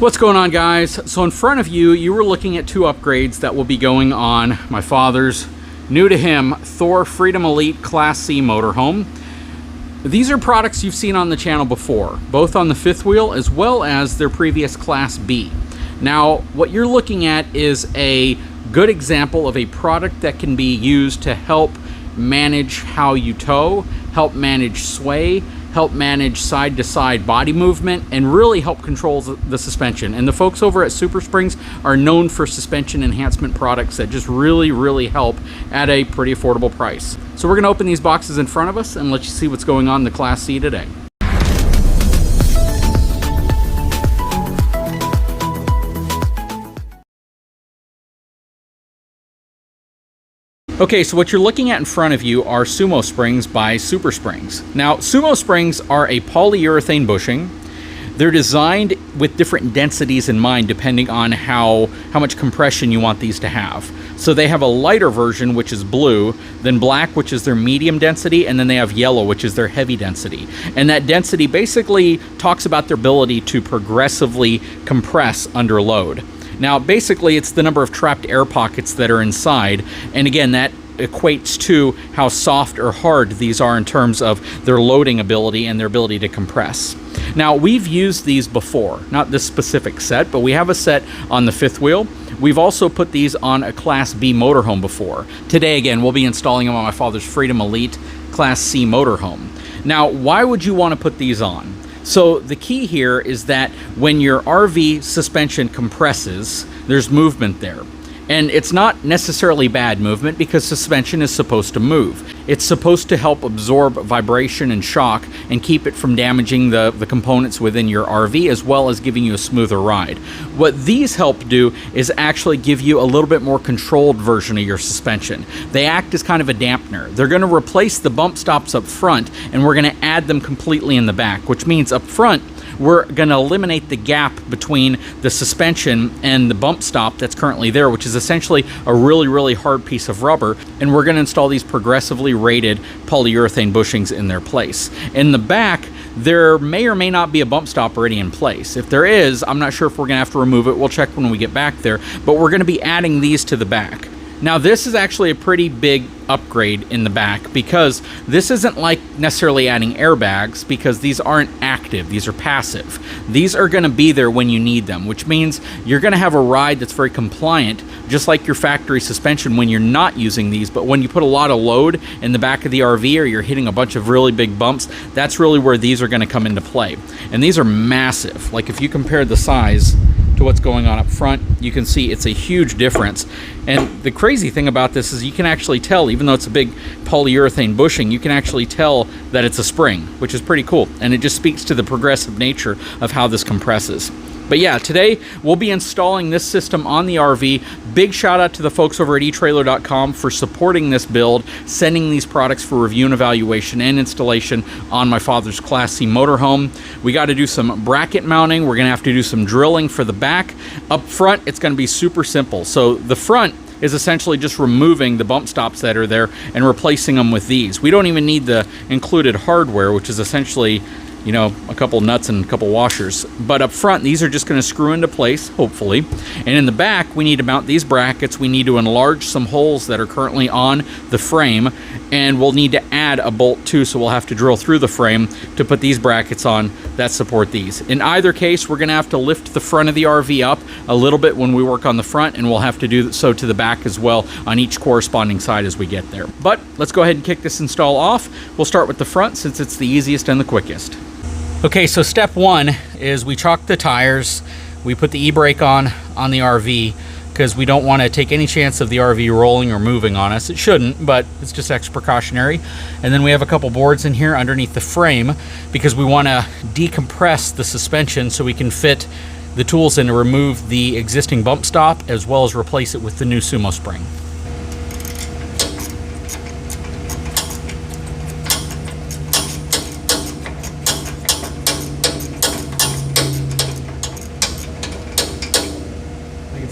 What's going on, guys? So in front of you, you were looking at two upgrades that will be going on my father's, new to him, Thor Freedom Elite Class C motorhome. These are products you've seen on the channel before, both on the fifth wheel as well as their previous Class B. Now, what you're looking at is a good example of a product that can be used to help manage how you tow, help manage sway, help manage side-to-side body movement, and really help control the suspension. And the folks over at SumoSprings are known for suspension enhancement products that just really help at a pretty affordable price. So we're gonna open these boxes in front of us and let you see what's going on in the Class C today. Okay, so what you're looking at in front of you are SumoSprings by SumoSprings. Now, SumoSprings are a polyurethane bushing. They're designed with different densities in mind depending on how much compression you want these to have. So they have a lighter version, which is blue, then black, which is their medium density, and then they have yellow, which is their heavy density. And that density basically talks about their ability to progressively compress under load. Now, basically, it's the number of trapped air pockets that are inside, and again, that equates to how soft or hard these are in terms of their loading ability and their ability to compress. Now, we've used these before, not this specific set, but we have a set on the fifth wheel. We've also put these on a Class B motorhome before. Today, again, we'll be installing them on my father's Freedom Elite Class C motorhome. Now, why would you want to put these on? So the key here is that when your RV suspension compresses, there's movement there. And it's not necessarily bad movement because suspension is supposed to move. It's supposed to help absorb vibration and shock and keep it from damaging the components within your RV, as well as giving you a smoother ride. What these help do is actually give you a little bit more controlled version of your suspension. They act as kind of a dampener. They're going to replace the bump stops up front, and we're going to add them completely in the back, which means up front, we're going to eliminate the gap between the suspension and the bump stop that's currently there, which is essentially a really hard piece of rubber, and we're going to install these progressively rated polyurethane bushings in their place. In the back, there may or may not be a bump stop already in place. If there is, I'm not sure if we're going to have to remove it. We'll check when we get back there, but we're going to be adding these to the back. Now, this is actually a pretty big upgrade in the back because this isn't like necessarily adding airbags, because these aren't active, these are passive. These are going to be there when you need them, which means you're going to have a ride that's very compliant, just like your factory suspension when you're not using these. But when you put a lot of load in the back of the RV, or you're hitting a bunch of really big bumps, that's really where these are going to come into play. And these are massive. Like, if you compare the size to what's going on up front, you can see it's a huge difference. And the crazy thing about this is you can actually tell, even though it's a big polyurethane bushing, you can actually tell that it's a spring, which is pretty cool. And it just speaks to the progressive nature of how this compresses. But yeah, today we'll be installing this system on the RV. Big shout out to the folks over at etrailer.com for supporting this build, sending these products for review and evaluation and installation on my father's Class C motorhome. We got to do some bracket mounting. We're going to have to do some drilling for the back. Up front, it's going to be super simple. So the front is essentially just removing the bump stops that are there and replacing them with these. We don't even need the included hardware, which is essentially, you know, a couple nuts and a couple washers. But up front, these are just going to screw into place, hopefully. And in the back, we need to mount these brackets. We need to enlarge some holes that are currently on the frame, and we'll need to add a bolt too, so we'll have to drill through the frame to put these brackets on that support these. In either case, we're going to have to lift the front of the RV up a little bit when we work on the front, and we'll have to do so to the back as well on each corresponding side as we get there. But let's go ahead and kick this install off. We'll start with the front since it's the easiest and the quickest. Okay, so step one is we chalk the tires. We put the e-brake on the RV because we don't want to take any chance of the RV rolling or moving on us. It shouldn't, but it's just extra precautionary. And then we have a couple boards in here underneath the frame because we want to decompress the suspension so we can fit the tools in to remove the existing bump stop as well as replace it with the new SumoSpring.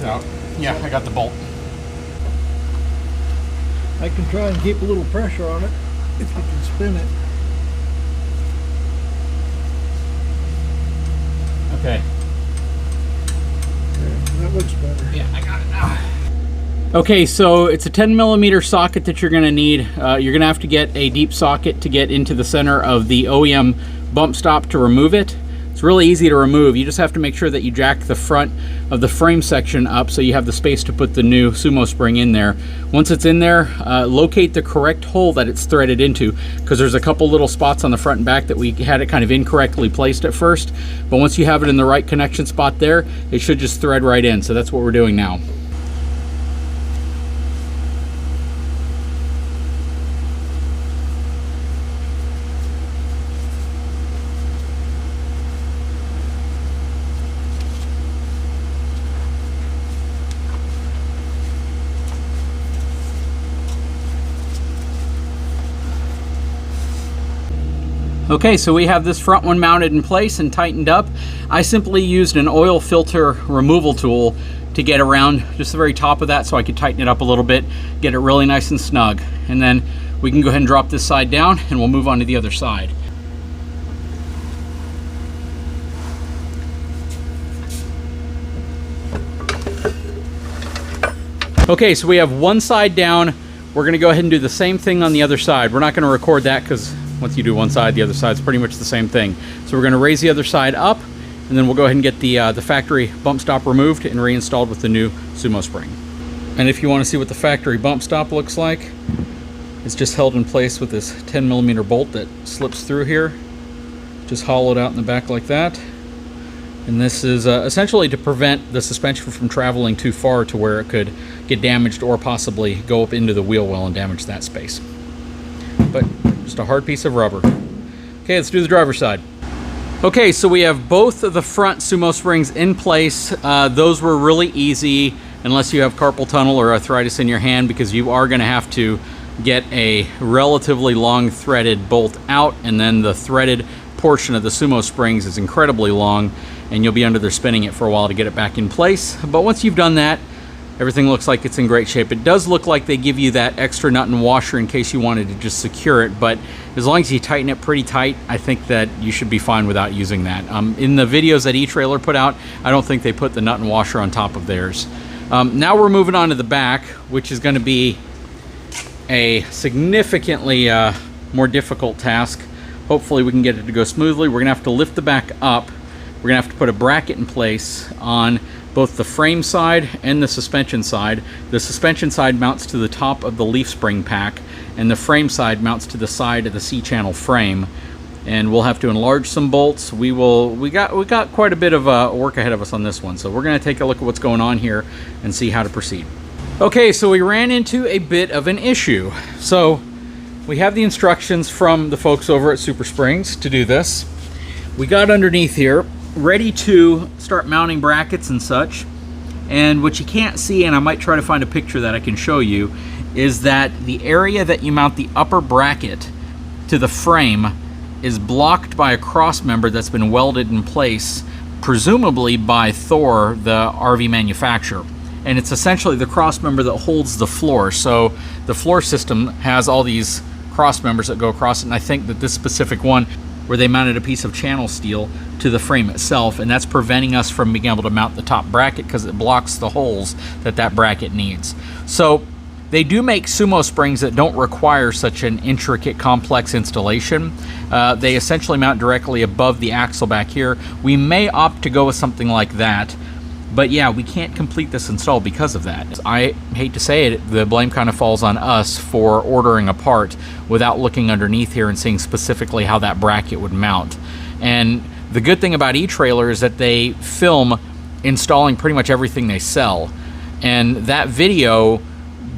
Out. Yeah, I got the bolt. I can try and keep a little pressure on it if you can spin it. Okay. Okay, so it's a 10mm socket that you're going to need. You're going to have to get a deep socket to get into the center of the OEM bump stop to remove it. It's really easy to remove. You just have to make sure that you jack the front of the frame section up so you have the space to put the new SumoSpring in there. Once it's in there, locate the correct hole that it's threaded into, because there's a couple little spots on the front and back that we had it kind of incorrectly placed at first. But once you have it in the right connection spot there, it should just thread right in. So that's what we're doing now. Okay, so we have this front one mounted in place and tightened up. I simply used an oil filter removal tool to get around just the very top of that so I could tighten it up a little bit, get it really nice and snug. And then we can go ahead and drop this side down and we'll move on to the other side. Okay, so we have one side down. We're gonna go ahead and do the same thing on the other side. We're not gonna record that because once you do one side, the other side's pretty much the same thing. So we're gonna raise the other side up, and then we'll go ahead and get the factory bump stop removed and reinstalled with the new SumoSpring. And if you wanna see what the factory bump stop looks like, it's just held in place with this 10mm bolt that slips through here, just hollowed out in the back like that. And this is essentially to prevent the suspension from traveling too far to where it could get damaged or possibly go up into the wheel well and damage that space. But just a hard piece of rubber. Okay, let's do the driver's side. Okay, so we have both of the front SumoSprings in place. Those were really easy unless you have carpal tunnel or arthritis in your hand, because you are gonna have to get a relatively long threaded bolt out, and then the threaded portion of the SumoSprings is incredibly long, and you'll be under there spinning it for a while to get it back in place. But once you've done that, everything looks like it's in great shape. It does look like they give you that extra nut and washer in case you wanted to just secure it, but as long as you tighten it pretty tight, I think that you should be fine without using that. In the videos that eTrailer put out, I don't think they put the nut and washer on top of theirs. Now we're moving on to the back, which is going to be a significantly more difficult task. Hopefully we can get it to go smoothly. We're going to have to lift the back up. We're going to have to put a bracket in place on both the frame side and the suspension side. The suspension side mounts to the top of the leaf spring pack, and the frame side mounts to the side of the C-channel frame. And we'll have to enlarge some bolts. We got quite a bit of work ahead of us on this one, so we're going to take a look at what's going on here and see how to proceed. Okay, so we ran into a bit of an issue. So we have the instructions from the folks over at SuperSprings to do this. We got underneath here, ready to start mounting brackets and such, and what you can't see, and I might try to find a picture that I can show you, is that the area that you mount the upper bracket to the frame is blocked by a cross member that's been welded in place, presumably by Thor, the RV manufacturer. And it's essentially the cross member that holds the floor. So the floor system has all these cross members that go across it, and I think that this specific one, where they mounted a piece of channel steel to the frame itself, and that's preventing us from being able to mount the top bracket because it blocks the holes that that bracket needs. So they do make SumoSprings that don't require such an intricate, complex installation. They essentially mount directly above the axle back here. We may opt to go with something like that, but yeah, we can't complete this install because of that. I hate to say it, the blame kind of falls on us for ordering a part without looking underneath here and seeing specifically how that bracket would mount. And the good thing about eTrailer is that they film installing pretty much everything they sell. And that video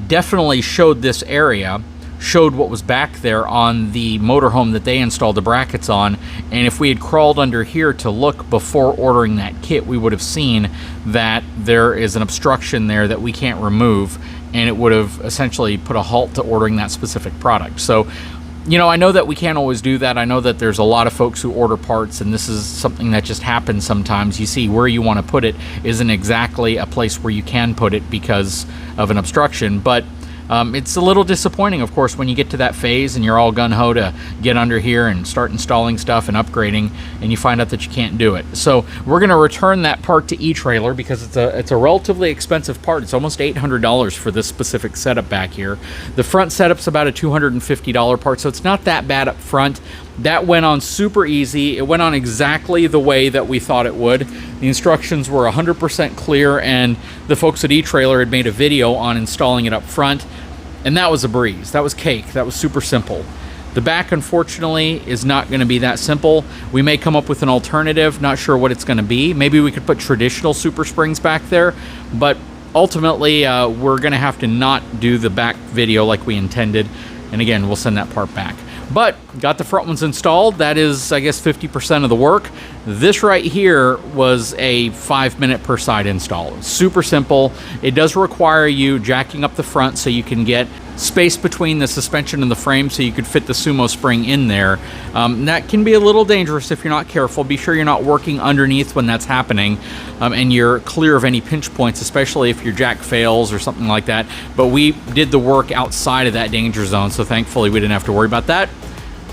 definitely showed this area, showed what was back there on the motorhome that they installed the brackets on. And if we had crawled under here to look before ordering that kit, we would have seen that there is an obstruction there that we can't remove, and it would have essentially put a halt to ordering that specific product. So, you know, I know that we can't always do that. I know that there's a lot of folks who order parts, and this is something that just happens sometimes. You see where you want to put it isn't exactly a place where you can put it because of an obstruction, but It's a little disappointing, of course, when you get to that phase and you're all gung-ho to get under here and start installing stuff and upgrading, and you find out that you can't do it. So we're going to return that part to eTrailer because it's a relatively expensive part. It's almost $800 for this specific setup back here. The front setup's about a $250 part, so it's not that bad up front. That went on super easy. It went on exactly the way that we thought it would. The instructions were 100% clear, and the folks at eTrailer had made a video on installing it up front, and that was a breeze. That was cake. That was super simple. The back, unfortunately, is not going to be that simple. We may come up with an alternative. Not sure what it's going to be. Maybe we could put traditional SumoSprings back there, but ultimately, we're going to have to not do the back video like we intended, and again, we'll send that part back. But got the front ones installed. That is, I guess, 50% of the work. This right here was a 5-minute per side install. Super simple. It does require you jacking up the front so you can get space between the suspension and the frame so you could fit the SumoSpring in there. That can be a little dangerous if you're not careful. Be sure you're not working underneath when that's happening, and you're clear of any pinch points, especially if your jack fails or something like that. But we did the work outside of that danger zone, so thankfully we didn't have to worry about that.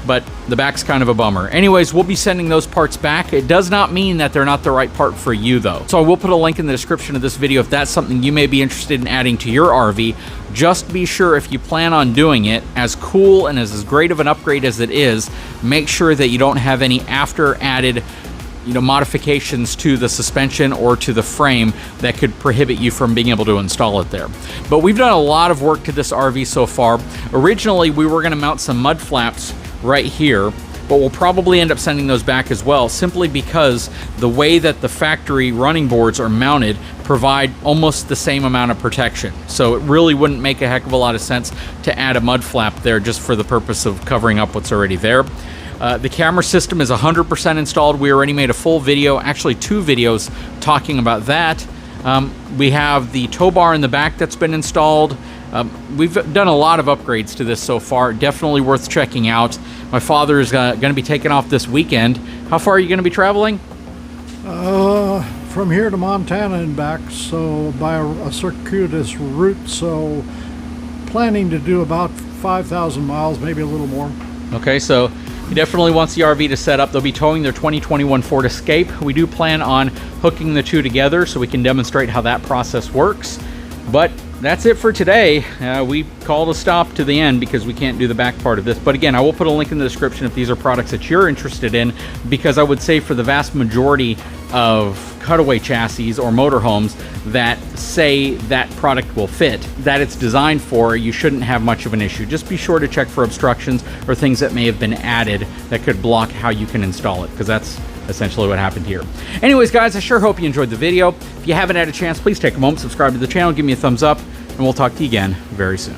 But the back's kind of a bummer. Anyways, we'll be sending those parts back. It does not mean that they're not the right part for you, though. So I will put a link in the description of this video if that's something you may be interested in adding to your RV. Just be sure, if you plan on doing it, as cool and as great of an upgrade as it is, make sure that you don't have any after added modifications to the suspension or to the frame that could prohibit you from being able to install it there. But we've done a lot of work to this RV so far. Originally, we were going to mount some mud flaps right here, but we'll probably end up sending those back as well, simply because the way that the factory running boards are mounted provide almost the same amount of protection. So it really wouldn't make a heck of a lot of sense to add a mud flap there just for the purpose of covering up what's already there. The camera system is 100% installed. We already made a full video, actually 2 videos, talking about that. We have the tow bar in the back that's been installed. We've done a lot of upgrades to this so far. Definitely worth checking out. My father is going to be taking off this weekend. How far are you going to be traveling? From here to Montana and back, so by a circuitous route, so planning to do about 5,000 miles, maybe a little more. Okay, so he definitely wants the RV to set up. They'll be towing their 2021 Ford Escape. We do plan on hooking the two together so we can demonstrate how that process works. But that's it for today. We called a stop to the end because we can't do the back part of this. But again, I will put a link in the description if these are products that you're interested in, because I would say for the vast majority of cutaway chassis or motorhomes that say that product will fit, that it's designed for, you shouldn't have much of an issue. Just be sure to check for obstructions or things that may have been added that could block how you can install it, because that's essentially what happened here. Anyways, guys, I sure hope you enjoyed the video. If you haven't had a chance, please take a moment, subscribe to the channel, give me a thumbs up, and we'll talk to you again very soon.